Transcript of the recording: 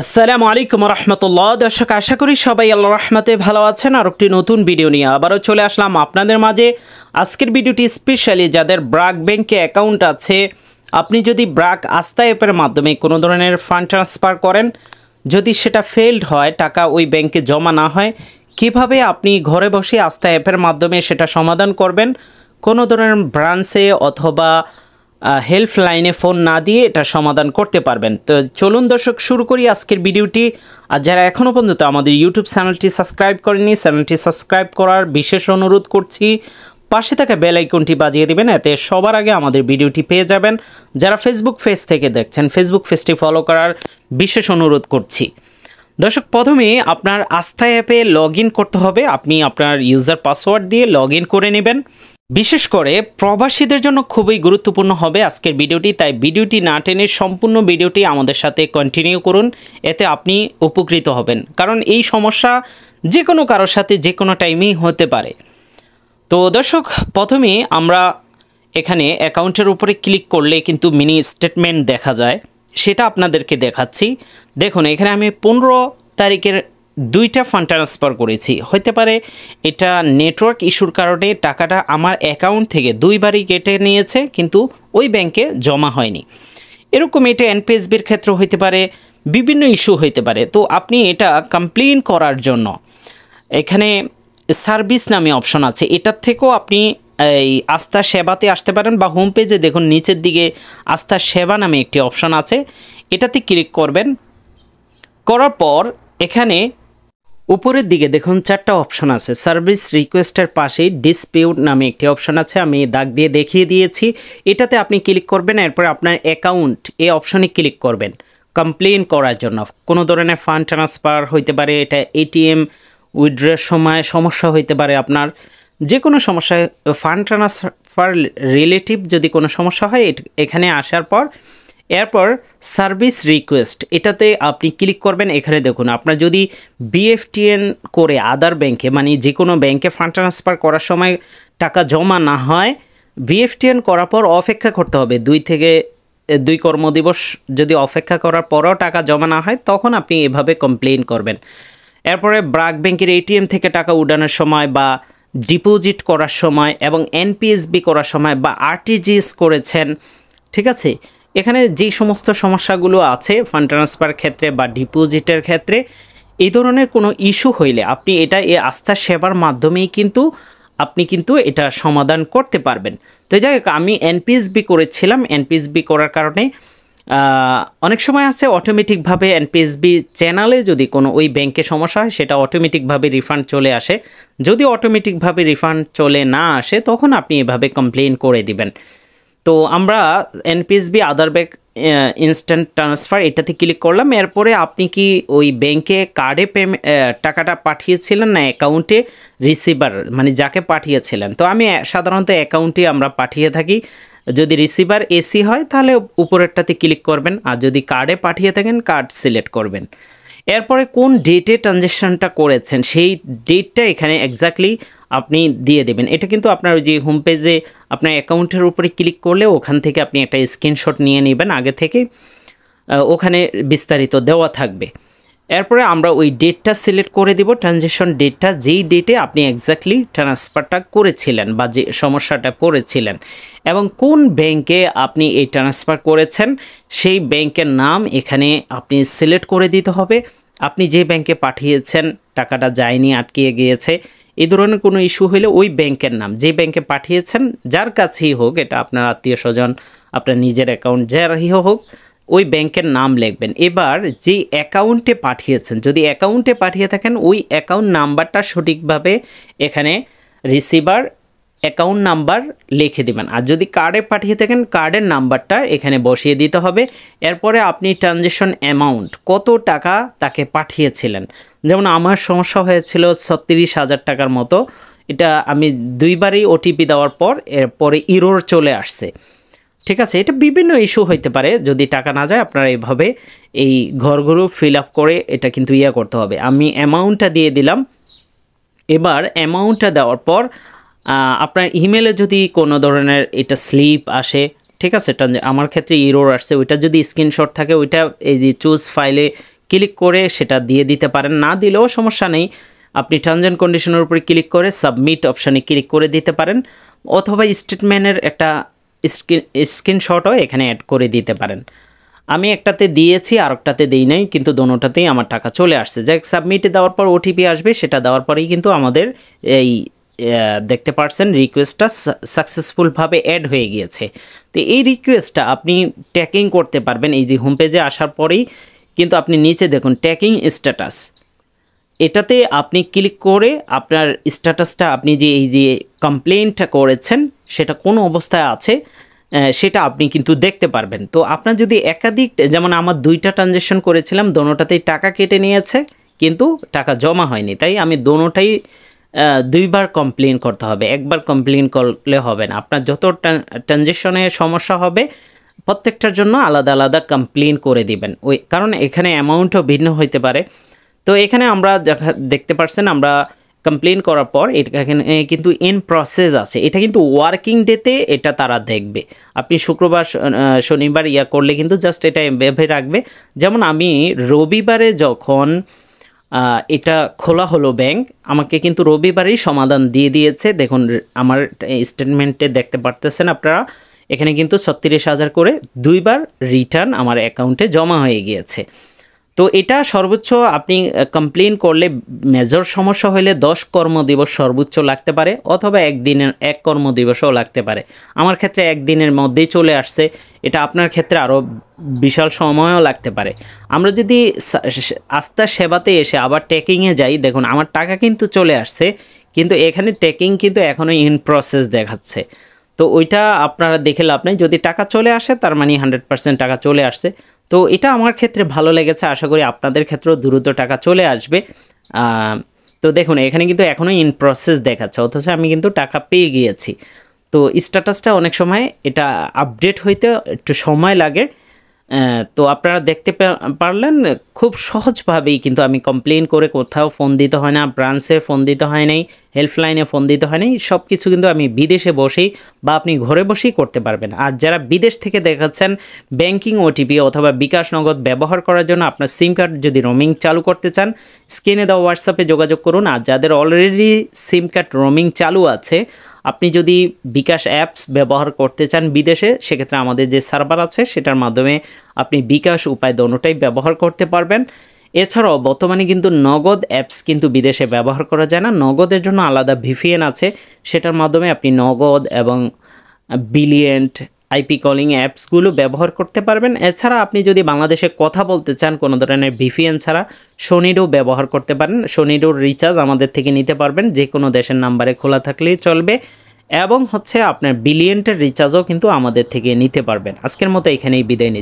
আসসালামু আলাইকুম রহমতুল্লাহ। দর্শক, আশা করি সবাই আল্লাহর রহমতে ভালো আছেন। আর একটি নতুন ভিডিও নিয়ে আবারও চলে আসলাম আপনাদের মাঝে। আজকের ভিডিওটি স্পেশালি যাদের ব্র্যাক ব্যাংকে অ্যাকাউন্ট আছে, আপনি যদি ব্র্যাক আস্থা অ্যাপের মাধ্যমে কোনো ধরনের ফান্ড ট্রান্সফার করেন, যদি সেটা ফেলড হয়, টাকা ওই ব্যাংকে জমা না হয়, কিভাবে আপনি ঘরে বসে আস্থা অ্যাপের মাধ্যমে সেটা সমাধান করবেন, কোনো ধরনের ব্রাঞ্চে অথবা হেল্পলাইনে ফোন না দিয়ে এটা সমাধান করতে পারবেন। তো চলুন দর্শক, শুরু করি আজকের ভিডিওটি। আর যারা এখনও পর্যন্ত আমাদের ইউটিউব চ্যানেলটি সাবস্ক্রাইব করেনি, চ্যানেলটি সাবস্ক্রাইব করার বিশেষ অনুরোধ করছি। পাশে থাকা বেল আইকনটি বাজিয়ে দেবেন, এতে সবার আগে আমাদের ভিডিওটি পেয়ে যাবেন। যারা ফেসবুক পেজ থেকে দেখছেন, ফেসবুক পেজটি ফলো করার বিশেষ অনুরোধ করছি। দর্শক, প্রথমে আপনার আস্থা অ্যাপে লগ ইন করতে হবে। আপনি আপনার ইউজার পাসওয়ার্ড দিয়ে লগ ইন করে নেবেন। বিশেষ করে প্রবাসীদের জন্য খুবই গুরুত্বপূর্ণ হবে আজকের ভিডিওটি, তাই ভিডিওটি না টেনে সম্পূর্ণ ভিডিওটি আমাদের সাথে কন্টিনিউ করুন, এতে আপনি উপকৃত হবেন। কারণ এই সমস্যা যে কোনো কারোর সাথে যে কোনো টাইমেই হতে পারে। তো দর্শক, প্রথমে আমরা এখানে অ্যাকাউন্টের উপরে ক্লিক করলে কিন্তু মিনি স্টেটমেন্ট দেখা যায়, সেটা আপনাদেরকে দেখাচ্ছি। দেখুন, এখানে আমি 15 তারিখের 2টা ফান্ড ট্রান্সফার করেছি। হতে পারে এটা নেটওয়ার্ক ইস্যুর কারণে টাকাটা আমার অ্যাকাউন্ট থেকে 2বারই কেটে নিয়েছে, কিন্তু ওই ব্যাংকে জমা হয়নি। এরকম এটা এনপিএসবির ক্ষেত্রে হতে পারে, বিভিন্ন ইস্যু হতে পারে। তো আপনি এটা কমপ্লেন করার জন্য এখানে সার্ভিস নামে অপশন আছে, এটার থেকেও আপনি এই আস্থা সেবাতে আসতে পারেন, বা হোম পেজে দেখুন নিচের দিকে আস্থা সেবা নামে একটি অপশন আছে, এটাতে ক্লিক করবেন। করার পর এখানে উপরের দিকে দেখুন 4টা অপশন আছে। সার্ভিস রিকোয়েস্টের পাশেই ডিসপিউট নামে একটি অপশন আছে, আমি দাগ দিয়ে দেখিয়ে দিয়েছি। এটাতে আপনি ক্লিক করবেন, এরপর আপনার অ্যাকাউন্ট এই অপশনে ক্লিক করবেন কমপ্লেন করার জন্য। কোনো ধরনের ফান্ড ট্রান্সফার হইতে পারে, এটা এটিএম উইথড্রয়ের সময় সমস্যা হইতে পারে, আপনার যে কোনো সমস্যায় ফান্ড ট্রান্সফার রিলেটিভ যদি কোনো সমস্যা হয়, এখানে আসার পর এরপর সার্ভিস রিকোয়েস্ট এটাতে আপনি ক্লিক করবেন। এখানে দেখুন, আপনার যদি বিএফটিএন করে আদার ব্যাংকে, মানে যে কোনো ব্যাংকে ফান্ড ট্রান্সফার করার সময় টাকা জমা না হয়, বিএফটিএন করার পর অপেক্ষা করতে হবে 2 কর্মদিবস। যদি অপেক্ষা করার পরও টাকা জমা না হয়, তখন আপনি এভাবে কমপ্লেন করবেন। এরপরে ব্র্যাক ব্যাংকের এটিএম থেকে টাকা উঠানোর সময়, বা ডিপোজিট করার সময়, এবং এনপিএসবি করার সময়, বা আরটিজিএস করেছেন, ঠিক আছে, এখানে যে সমস্ত সমস্যাগুলো আছে ফান্ড ট্রান্সফার ক্ষেত্রে বা ডিপোজিটের ক্ষেত্রে, এই ধরনের কোনো ইস্যু হইলে আপনি এটা এই আস্থা সেবার মাধ্যমেই আপনি এটা সমাধান করতে পারবেন। তো যাই হোক, আমি এনপিএসবি করেছিলাম। এনপিএসবি করার কারণে অনেক সময় আছে অটোমেটিকভাবে এনপিএসবি চ্যানেলে যদি কোনো ওই ব্যাংকে সমস্যা হয়, সেটা অটোমেটিকভাবে রিফান্ড চলে আসে। যদি অটোমেটিকভাবে রিফান্ড চলে না আসে, তখন আপনি এভাবে কমপ্লেন করে দিবেন। তো আমরা এনপিএসবি আদার ব্যাংক ইনস্ট্যান্ট ট্রান্সফার এটাতে ক্লিক করলাম। এরপরে আপনি কি ওই ব্যাংকে কার্ডে টাকাটা পাঠিয়েছিলেন, না অ্যাকাউন্টে রিসিভার, মানে যাকে পাঠিয়েছিলেন? তো আমি সাধারণত অ্যাকাউন্টে আমরা পাঠিয়ে থাকি। যদি রিসিভার এসি হয়, তাহলে উপরেরটাতে ক্লিক করবেন, আর যদি কার্ডে পাঠিয়ে থাকেন, কার্ড সিলেক্ট করবেন। এরপরে কোন ডেটে ট্রানজ্যাকশনটা করেছেন, সেই ডেটটা এখানে এক্স্যাক্টলি আপনি দিয়ে দেবেন। এটা কিন্তু আপনার যে হোম পেজে আপনার অ্যাকাউন্টের উপরে ক্লিক করলে ওখান থেকে আপনি একটা স্ক্রিনশট নিয়ে নেবেন, আগে থেকে ওখানে বিস্তারিত দেওয়া থাকবে। এরপরে আমরা ওই ডেটটা সিলেক্ট করে দিব, ট্রানজ্যাকশন ডেটটা, যেই ডেটে আপনি এক্স্যাক্টলি ট্রান্সফারটা করেছিলেন বা যে সমস্যাটা পড়েছিলেন, এবং কোন ব্যাংকে আপনি এই ট্রান্সফার করেছেন সেই ব্যাংকের নাম এখানে আপনি সিলেক্ট করে দিতে হবে। আপনি যে ব্যাংকে পাঠিয়েছেন, টাকাটা যায়নি, আটকিয়ে গিয়েছে, এই ধরনের কোনো ইস্যু হলে ওই ব্যাংকের নাম, যে ব্যাংকে পাঠিয়েছেন, যার কাছেই হোক, এটা আপনার আত্মীয় স্বজন, আপনার নিজের অ্যাকাউন্ট, যারই হোক, ওই ব্যাংকের নাম লিখবেন। এবার যে অ্যাকাউন্টে পাঠিয়েছেন, যদি অ্যাকাউন্টে পাঠিয়ে থাকেন, ওই অ্যাকাউন্ট নাম্বারটা সঠিকভাবে এখানে রিসিভার অ্যাকাউন্ট নাম্বার লিখে দিবেন। আর যদি কার্ডে পাঠিয়ে থাকেন, কার্ডের নাম্বারটা এখানে বসিয়ে দিতে হবে। এরপরে আপনি ট্রানজ্যাকশন অ্যামাউন্ট, কত টাকা তাকে পাঠিয়েছিলেন। যেমন আমার সমস্যা হয়েছিল 36,000 টাকার মতো। এটা আমি 2বারই ওটিপি দেওয়ার পর এরপরে ইরোর চলে আসছে, ঠিক আছে। এটা বিভিন্ন ইস্যু হইতে পারে, যদি টাকা না যায় আপনারা এইভাবে এই ঘরগুলো ফিল আপ করে এটা কিন্তু করতে হবে। আমি অ্যামাউন্টটা দিয়ে দিলাম। এবার অ্যামাউন্টটা দেওয়ার পর আপনার ইমেলে যদি কোনো ধরনের এটা স্লিপ আসে, ঠিক আছে, আমার ক্ষেত্রে ইরোর আসছে, ওইটা যদি স্ক্রিনশট থাকে, ওইটা এই যে চুজ ফাইলে ক্লিক করে সেটা দিয়ে দিতে পারেন, না দিলেও সমস্যা নেই। আপনি টার্মস অ্যান্ড কন্ডিশনের উপরে ক্লিক করে সাবমিট অপশানে ক্লিক করে দিতে পারেন, অথবা স্টেটমেন্টের একটা স্ক্রিনশটও এখানে অ্যাড করে দিতে পারেন। আমি একটাতে দিয়েছি আর একটাতে দিই নাই, কিন্তু দোনোটাতেই আমার টাকা চলে আসছে। যাই সাবমিটে দেওয়ার পর ওটিপি আসবে, সেটা দেওয়ার পরেই কিন্তু আমাদের এই দেখতে পাচ্ছেন রিকোয়েস্টটা সাকসেসফুলভাবে অ্যাড হয়ে গিয়েছে। তো এই রিকোয়েস্টটা আপনি ট্র্যাকিং করতে পারবেন। এই যে হোম পেজে আসার পরেই কিন্তু আপনি নিচে দেখুন ট্র্যাকিং স্ট্যাটাস, এটাতে আপনি ক্লিক করে আপনার স্ট্যাটাসটা, আপনি যে এই যে কমপ্লেনটা করেছেন সেটা কোন অবস্থায় আছে সেটা আপনি কিন্তু দেখতে পারবেন। তো আপনার যদি একাধিক, যেমন আমার 2টা ট্রানজ্যাকশন করেছিলাম, দোনোটাতেই টাকা কেটে নিয়েছে কিন্তু টাকা জমা হয়নি, তাই আমি দোনোটাই 2বার কমপ্লেন করতে হবে, একবার কমপ্লেন করলে হবে না। আপনার যত ট্রানজ্যাকশনে সমস্যা হবে প্রত্যেকটার জন্য আলাদা আলাদা কমপ্লেন করে দিবেন, ওই কারণ এখানে অ্যামাউন্টও ভিন্ন হইতে পারে। তো এখানে আমরা দেখতে পাচ্ছেন আমরা কমপ্লেন করার পর এখানে কিন্তু ইন প্রসেস আছে, এটা কিন্তু ওয়ার্কিং ডেতে এটা তারা দেখবে। আপনি শুক্রবার শনিবার করলে কিন্তু জাস্ট এটা এভাবে রাখবে। যেমন আমি রবিবারে যখন এটা খোলা হলো ব্যাংক, আমাকে কিন্তু রবিবারেই সমাধান দিয়ে দিয়েছে। দেখুন আমার স্টেটমেন্টে দেখতে পারতেছেন আপনারা, এখানে কিন্তু 36,000 করে 2বার রিটার্ন আমার অ্যাকাউন্টে জমা হয়ে গিয়েছে। তো এটা সর্বোচ্চ আপনি কমপ্লেন করলে মেজর সমস্যা হলে 10 কর্মদিবস সর্বোচ্চ লাগতে পারে, অথবা 1 কর্মদিবসও লাগতে পারে। আমার ক্ষেত্রে 1 দিনের মধ্যেই চলে আসছে, এটা আপনার ক্ষেত্রে আরও বিশাল সময়ও লাগতে পারে। আমরা যদি আস্থা সেবাতে এসে আবার ট্র্যাকিংয়ে যাই, দেখুন আমার টাকা কিন্তু চলে আসছে, কিন্তু এখানে ট্র্যাকিং কিন্তু এখনও ইন প্রসেস দেখাচ্ছে। তো ওইটা আপনারা দেখে লাভ নেই, যদি টাকা চলে আসে তার মানে 100% টাকা চলে আসছে। তো এটা আমার ক্ষেত্রে ভালো লেগেছে, আশা করি আপনাদের ক্ষেত্রেও দ্রুত টাকা চলে আসবে। তো দেখুন এখানে কিন্তু এখনও ইন প্রসেস দেখাচ্ছে, অথচ আমি কিন্তু টাকা পেয়ে গিয়েছি। তো স্ট্যাটাসটা অনেক সময় এটা আপডেট হইতে একটু সময় লাগে। তো আপনারা দেখতে পারলেন খুব সহজভাবেই কিন্তু আমি কমপ্লেন করে কোথাও ফোন দিতে হয় না, ব্রাঞ্চে ফোন দিতে হয় নাই, হেল্পলাইনে ফোন দিতে হয় নাই, সব কিছু কিন্তু আমি বিদেশে বসেই বা আপনি ঘরে বসেই করতে পারবেন। আর যারা বিদেশ থেকে দেখাচ্ছেন ব্যাংকিং ওটিপি অথবা বিকাশ নগদ ব্যবহার করার জন্য আপনার সিম কার্ড যদি রোমিং চালু করতে চান, স্ক্রিনে দেওয়া হোয়াটসঅ্যাপে যোগাযোগ করুন। আর যাদের অলরেডি সিম কার্ড রোমিং চালু আছে, আপনি যদি বিকাশ অ্যাপস ব্যবহার করতে চান বিদেশে, সেক্ষেত্রে আমাদের যে সার্ভার আছে সেটার মাধ্যমে আপনি বিকাশ উপায় দোনোটাই ব্যবহার করতে পারবেন। এছাড়াও বর্তমানে কিন্তু নগদ অ্যাপস কিন্তু বিদেশে ব্যবহার করা যায় না, নগদের জন্য আলাদা ভিপিএন আছে, সেটার মাধ্যমে আপনি নগদ এবং বিলিয়েন্ট আইপি কলিং অ্যাপসগুলো ব্যবহার করতে পারবেন। এছাড়া আপনি যদি বাংলাদেশে কথা বলতে চান কোনো ধরনের ভিপিএন ছাড়া, সোনিডো ব্যবহার করতে পারেন। সোনিডোর রিচার্জ আমাদের থেকে নিতে পারবেন, যে কোনো দেশের নাম্বারে খোলা থাকলেই চলবে। এবং আপনার বিলিয়েন্টের রিচার্জও কিন্তু আমাদের থেকে নিতে পারবেন। আজকের মতো এখানেই বিদায় নিচ্ছি।